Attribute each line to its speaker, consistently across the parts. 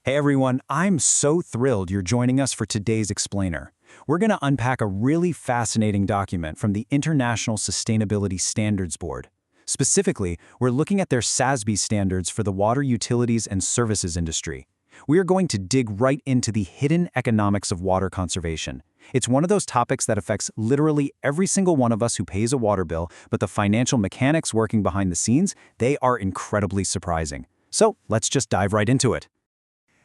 Speaker 1: Hey everyone, I'm so thrilled you're joining us for today's explainer. We're going to unpack a really fascinating document from the International Sustainability Standards Board. Specifically, we're looking at their SASB standards for the water utilities and services industry. We are going to dig right into the hidden economics of water conservation. It's one of those topics that affects literally every single one of us who pays a water bill, but the financial mechanics working behind the scenes, they are incredibly surprising. So let's just dive right into it.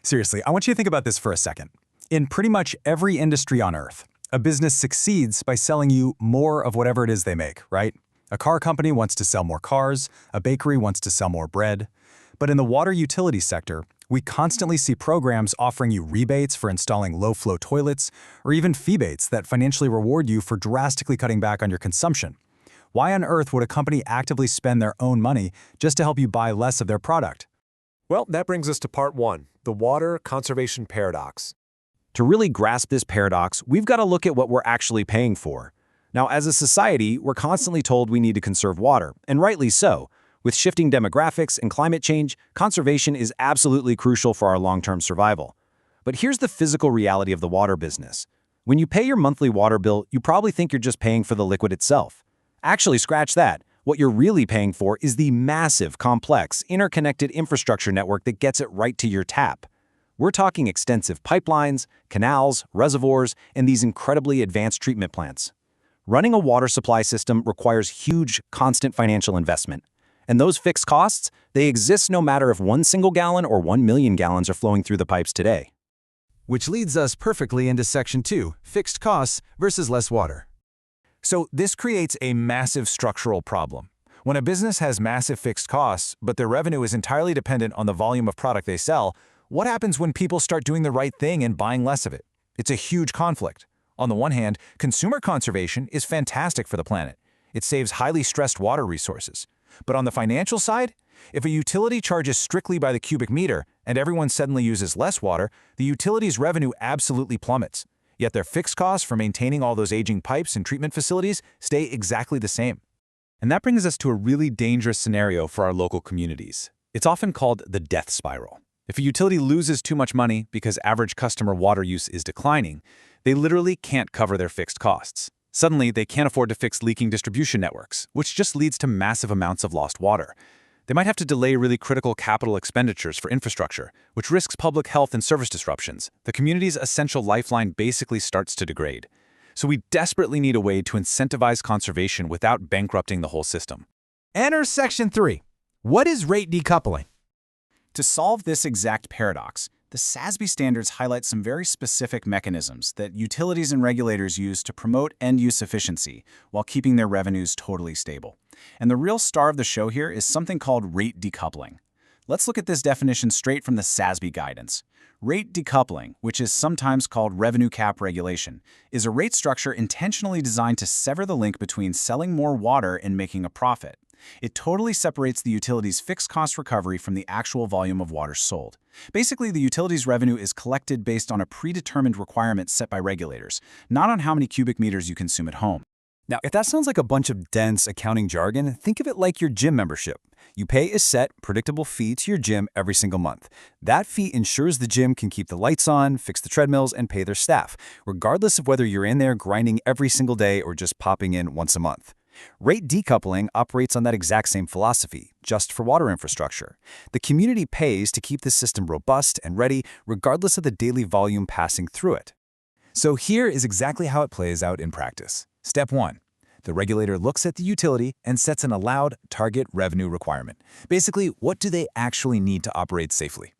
Speaker 2: Seriously, I want you to think about this for a second. In pretty much every industry on Earth, a business succeeds by selling you more of whatever it is they make, right? A car company wants to sell more cars, a bakery wants to sell more bread. But in the water utility sector, we constantly see programs offering you rebates for installing low-flow toilets, or even feebates that financially reward you for drastically cutting back on your consumption. Why on earth would a company actively spend their own money just to help you buy less of their product?
Speaker 3: Well, that brings us to part one, the water conservation paradox.
Speaker 1: To really grasp this paradox, we've got to look at what we're actually paying for. Now, as a society, we're constantly told we need to conserve water, and rightly so. With shifting demographics and climate change, conservation is absolutely crucial for our long-term survival. But here's the physical reality of the water business. When you pay your monthly water bill, you probably think you're just paying for the liquid itself. Actually, scratch that. What you're really paying for is the massive, complex, interconnected infrastructure network that gets it right to your tap. We're talking extensive pipelines, canals, reservoirs, and these incredibly advanced treatment plants. Running a water supply system requires huge, constant financial investment. And those fixed costs, they exist no matter if 1 single gallon or 1 million gallons are flowing through the pipes today.
Speaker 2: Which leads us perfectly into Section 2, fixed costs versus less water.
Speaker 4: So this creates a massive structural problem. When a business has massive fixed costs, but their revenue is entirely dependent on the volume of product they sell, what happens when people start doing the right thing and buying less of it? It's a huge conflict. On the one hand, consumer conservation is fantastic for the planet. It saves highly stressed water resources. But on the financial side, if a utility charges strictly by the cubic meter and everyone suddenly uses less water, the utility's revenue absolutely plummets. Yet their fixed costs for maintaining all those aging pipes and treatment facilities stay exactly the same.
Speaker 1: And that brings us to a really dangerous scenario for our local communities. It's often called the death spiral. If a utility loses too much money because average customer water use is declining, they literally can't cover their fixed costs. Suddenly, they can't afford to fix leaking distribution networks, which just leads to massive amounts of lost water. They might have to delay really critical capital expenditures for infrastructure, which risks public health and service disruptions. The community's essential lifeline basically starts to degrade. So we desperately need a way to incentivize conservation without bankrupting the whole system.
Speaker 2: Enter Section 3. What is rate decoupling?
Speaker 5: To solve this exact paradox, the SASB standards highlight some very specific mechanisms that utilities and regulators use to promote end-use efficiency while keeping their revenues totally stable. And the real star of the show here is something called rate decoupling. Let's look at this definition straight from the SASB guidance. Rate decoupling, which is sometimes called revenue cap regulation, is a rate structure intentionally designed to sever the link between selling more water and making a profit. It totally separates the utility's fixed cost recovery from the actual volume of water sold. Basically, the utility's revenue is collected based on a predetermined requirement set by regulators, not on how many cubic meters you consume at home.
Speaker 1: Now, if that sounds like a bunch of dense accounting jargon, think of it like your gym membership. You pay a set, predictable fee to your gym every single month. That fee ensures the gym can keep the lights on, fix the treadmills, and pay their staff, regardless of whether you're in there grinding every single day or just popping in once a month. Rate decoupling operates on that exact same philosophy, just for water infrastructure. The community pays to keep the system robust and ready, regardless of the daily volume passing through it.
Speaker 4: So here is exactly how it plays out in practice. Step 1. The regulator looks at the utility and sets an allowed target revenue requirement. Basically, what do they actually need to operate safely?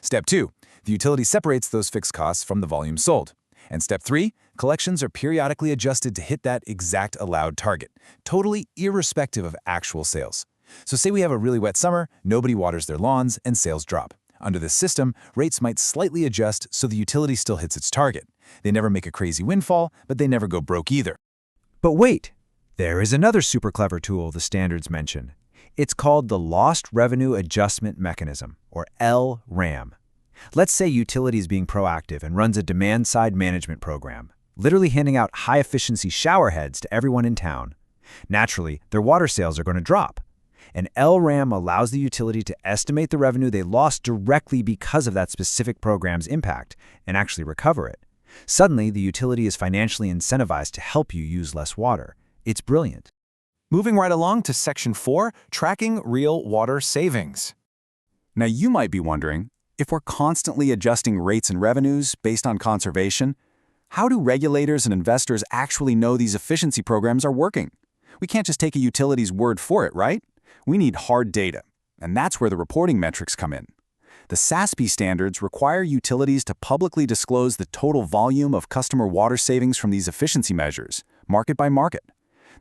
Speaker 4: Step 2. The utility separates those fixed costs from the volume sold. And Step 3, collections are periodically adjusted to hit that exact allowed target, totally irrespective of actual sales. So say we have a really wet summer, nobody waters their lawns, and sales drop. Under this system, rates might slightly adjust so the utility still hits its target. They never make a crazy windfall, but they never go broke either.
Speaker 6: But wait, there is another super clever tool the standards mention. It's called the Lost Revenue Adjustment Mechanism, or LRAM. Let's say utility is being proactive and runs a demand-side management program, literally handing out high-efficiency shower heads to everyone in town. Naturally, their water sales are going to drop. An LRAM allows the utility to estimate the revenue they lost directly because of that specific program's impact and actually recover it. Suddenly, the utility is financially incentivized to help you use less water. It's brilliant.
Speaker 2: Moving right along to Section 4, Tracking Real Water Savings. Now you might be wondering, if we're constantly adjusting rates and revenues based on conservation, how do regulators and investors actually know these efficiency programs are working? We can't just take a utility's word for it, right? We need hard data, and that's where the reporting metrics come in. The SASB standards require utilities to publicly disclose the total volume of customer water savings from these efficiency measures, market by market.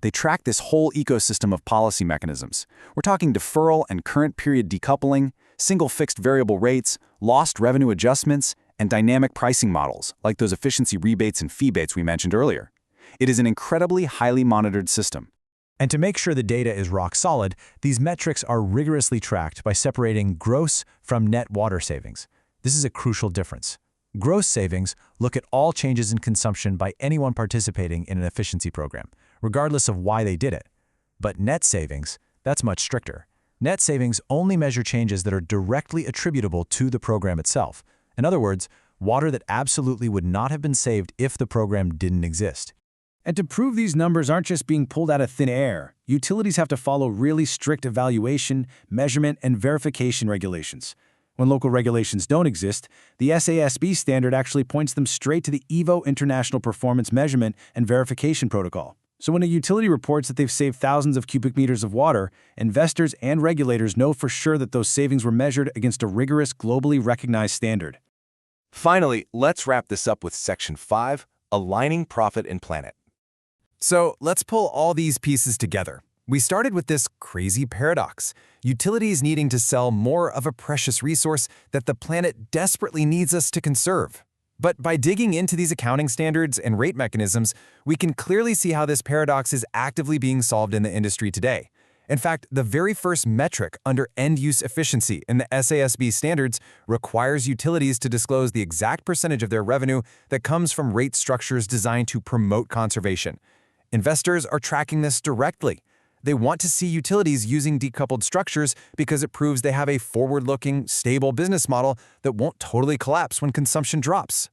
Speaker 2: They track this whole ecosystem of policy mechanisms. We're talking deferral and current period decoupling, single fixed variable rates, lost revenue adjustments, and dynamic pricing models, like those efficiency rebates and feebates we mentioned earlier. It is an incredibly highly monitored system.
Speaker 1: And to make sure the data is rock solid, these metrics are rigorously tracked by separating gross from net water savings. This is a crucial difference. Gross savings look at all changes in consumption by anyone participating in an efficiency program, regardless of why they did it. But net savings, that's much stricter. Net savings only measure changes that are directly attributable to the program itself. In other words, water that absolutely would not have been saved if the program didn't exist.
Speaker 5: And to prove these numbers aren't just being pulled out of thin air, utilities have to follow really strict evaluation, measurement, and verification regulations. When local regulations don't exist, the SASB standard actually points them straight to the EVO International Performance Measurement and Verification Protocol. So when a utility reports that they've saved thousands of cubic meters of water, investors and regulators know for sure that those savings were measured against a rigorous, globally recognized standard.
Speaker 3: Finally, let's wrap this up with Section 5, Aligning Profit and Planet.
Speaker 2: So let's pull all these pieces together. We started with this crazy paradox: utilities needing to sell more of a precious resource that the planet desperately needs us to conserve. But by digging into these accounting standards and rate mechanisms, we can clearly see how this paradox is actively being solved in the industry today. In fact, the very first metric under end-use efficiency in the SASB standards requires utilities to disclose the exact percentage of their revenue that comes from rate structures designed to promote conservation. Investors are tracking this directly. They want to see utilities using decoupled structures because it proves they have a forward-looking, stable business model that won't totally collapse when consumption drops.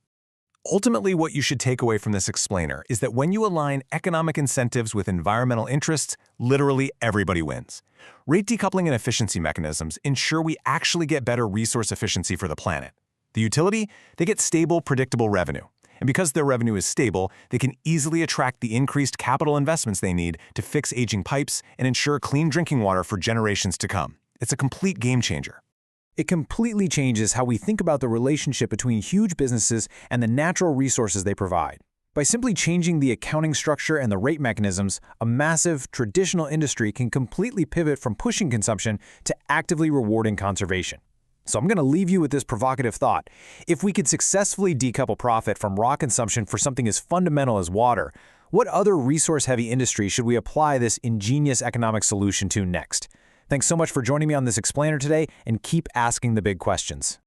Speaker 3: Ultimately, what you should take away from this explainer is that when you align economic incentives with environmental interests, literally everybody wins. Rate decoupling and efficiency mechanisms ensure we actually get better resource efficiency for the planet. The utility, they get stable, predictable revenue. And because their revenue is stable, they can easily attract the increased capital investments they need to fix aging pipes and ensure clean drinking water for generations to come. It's a complete game changer.
Speaker 1: It completely changes how we think about the relationship between huge businesses and the natural resources they provide. By simply changing the accounting structure and the rate mechanisms, a massive, traditional industry can completely pivot from pushing consumption to actively rewarding conservation. So I'm going to leave you with this provocative thought. If we could successfully decouple profit from raw consumption for something as fundamental as water, what other resource-heavy industry should we apply this ingenious economic solution to next? Thanks so much for joining me on this explainer today, and keep asking the big questions.